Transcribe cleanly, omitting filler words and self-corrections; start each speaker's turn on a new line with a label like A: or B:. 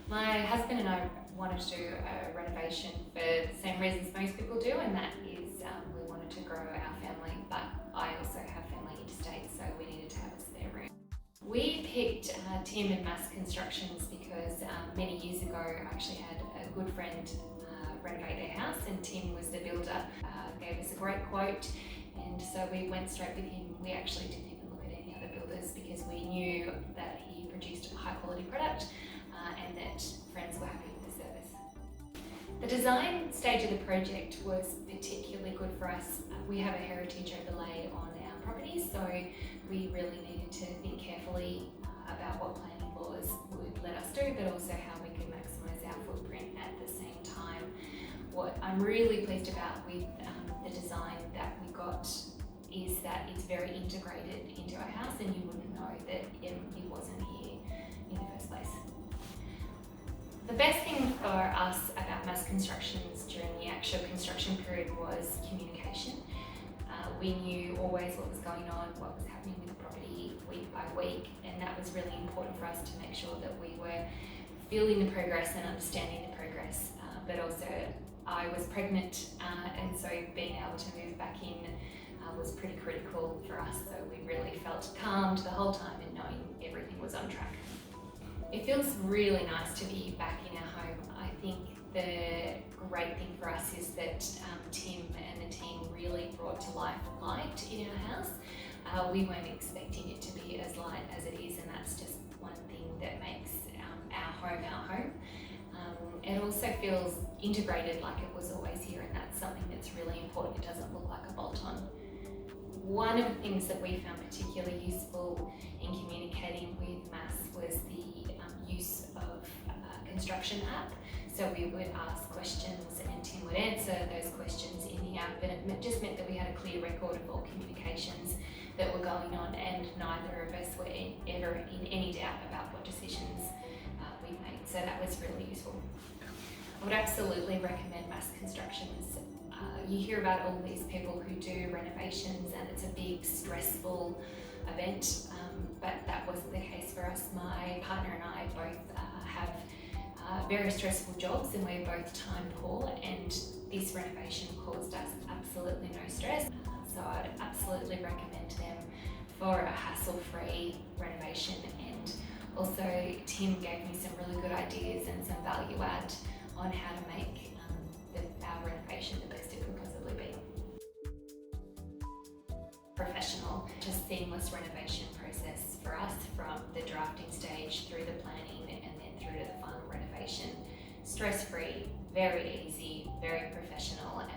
A: My husband and I wanted to do a renovation for the same reasons most people do, and that is we wanted to grow our family, but I also have family interstate, so we needed to have a spare room. We picked Tim and Mass Constructions because many years ago I actually had a good friend renovate their house, and Tim was the builder, gave us a great quote, and so we went straight with him. We actually didn't even look at any other builders because we knew that he produced a high quality product and that friends were happy with the service. The design stage of the project was particularly good for us. We have a heritage overlay on our properties, so we really needed to think carefully about what planning laws would let us do, but also how we could maximise our footprint at the same time. What I'm really pleased about with the design that we got is that it's very integrated into our house, and you wouldn't know that it wasn't here in the first place. The best thing for us about Mass Constructions during the actual construction period was communication. We knew always what was going on, what was happening with the property week by week, and that was really important for us to make sure that we were feeling the progress and understanding the progress. But also, I was pregnant, and so being able to move back in was pretty critical for us. So we really felt calmed the whole time and knowing everything was on track. It feels really nice to be back in our home. I think the great thing for us is that Tim and the team really brought to life light in our house. We weren't expecting it to be as light as it is, and that's just one thing that makes our home. It also feels integrated, like it was always here, and that's something that's really important. It doesn't look like a bolt-on. One of the things that we found particularly useful in communicating with Mass was the use of a construction app. So we would ask questions and Tim would answer those questions in the app, and it just meant that we had a clear record of all communications that were going on, and neither of us were ever in any doubt about what decisions we made. So that was really useful. I would absolutely recommend Mass Constructions. You hear about all these people who do renovations, and it's a big, stressful event, but that wasn't the case for us. My partner and I both have very stressful jobs, and we're both time poor, and this renovation caused us absolutely no stress. So I'd absolutely recommend them for a hassle-free renovation, and also Tim gave me some really good ideas and some value add on how to make our renovation the best it could possibly be. Professional, just seamless renovation process for us from the drafting stage through the planning and then through to the final renovation. Stress-free, very easy, very professional, and